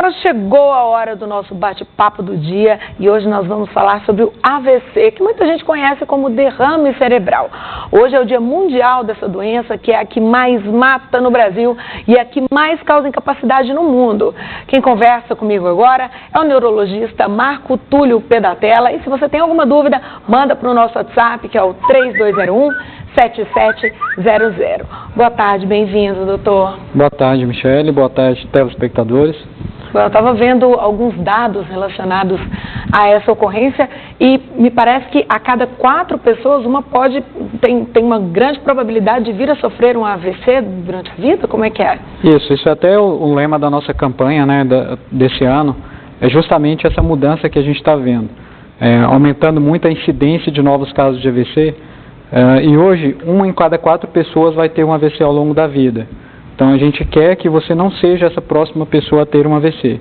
Agora chegou a hora do nosso bate-papo do dia e hoje nós vamos falar sobre o AVC, que muita gente conhece como derrame cerebral. Hoje é o Dia Mundial dessa doença, que é a que mais mata no Brasil e a que mais causa incapacidade no mundo. Quem conversa comigo agora é o neurologista Marco Túlio Pedatella. E se você tem alguma dúvida, manda para o nosso WhatsApp, que é o 3201-7700. Boa tarde, bem-vindo, doutor. Boa tarde, Michele. Boa tarde, telespectadores. Eu estava vendo alguns dados relacionados a essa ocorrência e me parece que a cada 4 pessoas, uma tem uma grande probabilidade de vir a sofrer um AVC durante a vida? Como é que é? Isso é até o lema da nossa campanha, né, desse ano, é justamente essa mudança que a gente está vendo, aumentando muito a incidência de novos casos de AVC, e hoje, 1 em cada 4 pessoas vai ter um AVC ao longo da vida. Então, a gente quer que você não seja essa próxima pessoa a ter um AVC.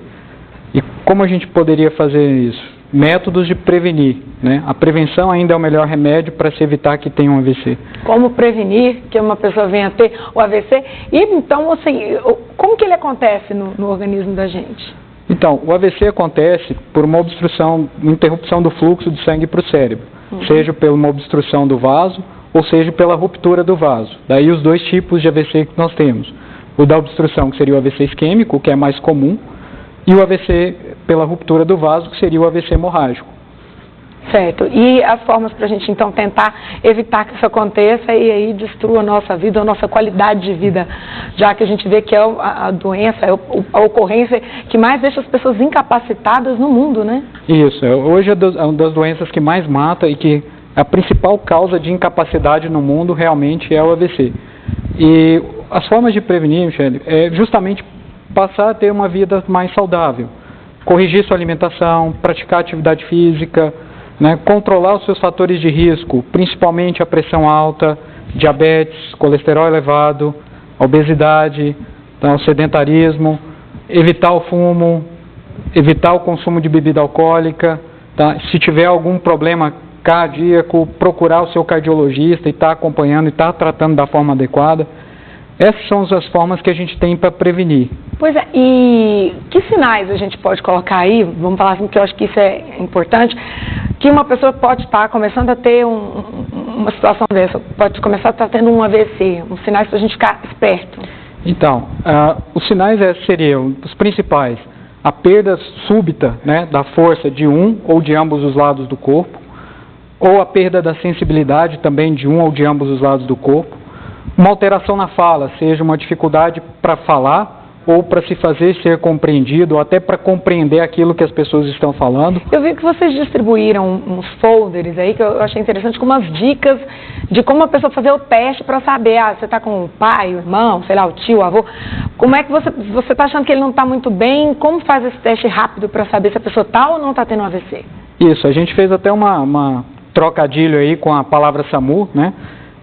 E como a gente poderia fazer isso? Métodos de prevenir, né? A prevenção ainda é o melhor remédio para se evitar que tenha um AVC. Como prevenir que uma pessoa venha a ter o AVC? E, então, assim, como que ele acontece no organismo da gente? Então, o AVC acontece por uma obstrução, uma interrupção do fluxo de sangue para o cérebro. Seja por uma obstrução do vaso, ou seja pela ruptura do vaso. Daí os 2 tipos de AVC que nós temos. O da obstrução, que seria o AVC isquêmico, que é mais comum, e o AVC pela ruptura do vaso, que seria o AVC hemorrágico. Certo. E as formas para a gente, então, tentar evitar que isso aconteça e aí destrua a nossa vida, a nossa qualidade de vida, já que a gente vê que é a doença, a ocorrência que mais deixa as pessoas incapacitadas no mundo, né? Isso. Hoje é uma das doenças que mais mata e que a principal causa de incapacidade no mundo realmente é o AVC. E as formas de prevenir, Michele, é justamente passar a ter uma vida mais saudável. Corrigir sua alimentação, praticar atividade física, né, controlar os seus fatores de risco, principalmente a pressão alta, diabetes, colesterol elevado, obesidade, então, o sedentarismo, evitar o fumo, evitar o consumo de bebida alcoólica, tá? Se tiver algum problema cardíaco, procurar o seu cardiologista e estar acompanhando e estar tratando da forma adequada. Essas são as formas que a gente tem para prevenir. Pois é, e que sinais a gente pode colocar aí, vamos falar assim, porque eu acho que isso é importante, que uma pessoa pode estar começando a ter uma situação dessa, pode começar a estar tendo um AVC, uns sinais para a gente ficar esperto. Então, os sinais seriam os principais: a perda súbita, né, da força de um ou de ambos os lados do corpo, ou a perda da sensibilidade também de um ou de ambos os lados do corpo, uma alteração na fala, seja uma dificuldade para falar ou para se fazer ser compreendido, ou até para compreender aquilo que as pessoas estão falando. Eu vi que vocês distribuíram uns folders aí, que eu achei interessante, com umas dicas de como a pessoa fazer o teste para saber, você está com o pai, o irmão, sei lá, o tio, o avô, como é que você está achando que ele não está muito bem, como faz esse teste rápido para saber se a pessoa está ou não está tendo um AVC? Isso, a gente fez até uma trocadilho aí com a palavra SAMU, né?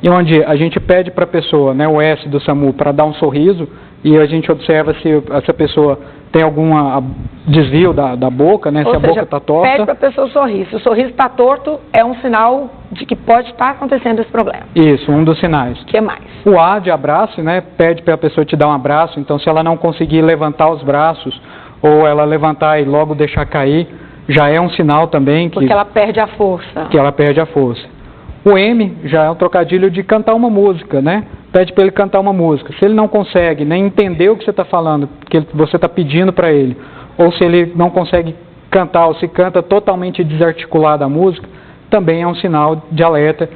E onde a gente pede para a pessoa, né, o S do SAMU, para dar um sorriso, e a gente observa se essa pessoa tem algum desvio da boca, né, se a boca está torta. Pede para a pessoa sorrir. Se o sorriso está torto, é um sinal de que pode estar acontecendo esse problema. Isso, um dos sinais. O que mais? O A de abraço, né, pede para a pessoa te dar um abraço, então se ela não conseguir levantar os braços, ou ela levantar e logo deixar cair, já é um sinal também que... Porque ela perde a força. Que ela perde a força. O M já é um trocadilho de cantar uma música, né? Pede para ele cantar uma música. Se ele não consegue nem entender o que você está falando, que você está pedindo para ele, ou se ele não consegue cantar, ou se canta totalmente desarticulada a música, também é um sinal de alerta.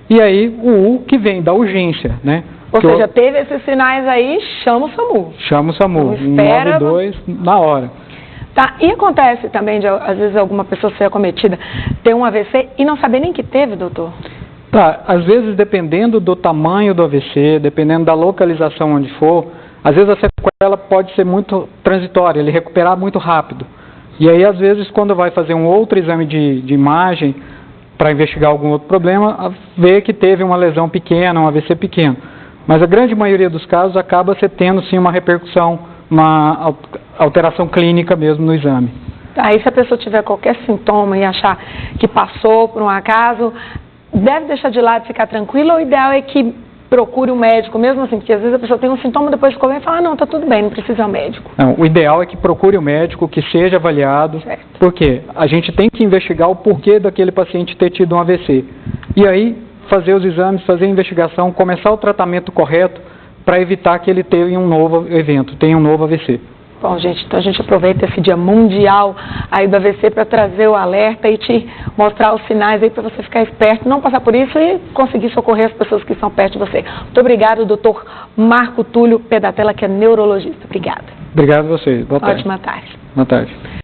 E aí o U, que vem da urgência, né? Ou seja, teve esses sinais aí, chama o SAMU. Chama o SAMU, 192 na hora. Tá, e acontece também de, às vezes, alguma pessoa ser acometida, ter um AVC e não saber nem que teve, doutor? Tá, às vezes dependendo do tamanho do AVC, dependendo da localização onde for, às vezes a sequela pode ser muito transitória, ele recuperar muito rápido. E aí, às vezes, quando vai fazer um outro exame de imagem para investigar algum outro problema, vê que teve uma lesão pequena, um AVC pequeno. Mas a grande maioria dos casos acaba tendo sim uma repercussão, uma alteração clínica mesmo no exame. Aí se a pessoa tiver qualquer sintoma e achar que passou por um acaso, deve deixar de lado e ficar tranquilo, ou o ideal é que procure um médico, mesmo assim, porque às vezes a pessoa tem um sintoma, depois ficou bem e fala, ah, não, tá tudo bem, não precisa ir ao médico. Não, o ideal é que procure o médico, que seja avaliado, Certo. porque a gente tem que investigar o porquê daquele paciente ter tido um AVC. E aí, fazer os exames, fazer a investigação, começar o tratamento correto para evitar que ele tenha um novo evento, tenha um novo AVC. Bom, gente, então a gente aproveita esse dia mundial aí do AVC para trazer o alerta e te mostrar os sinais aí para você ficar esperto, não passar por isso e conseguir socorrer as pessoas que estão perto de você. Muito obrigado, doutor Marco Túlio Pedatella, que é neurologista. Obrigada. Obrigado a você. Boa tarde. Ótima tarde. Boa tarde.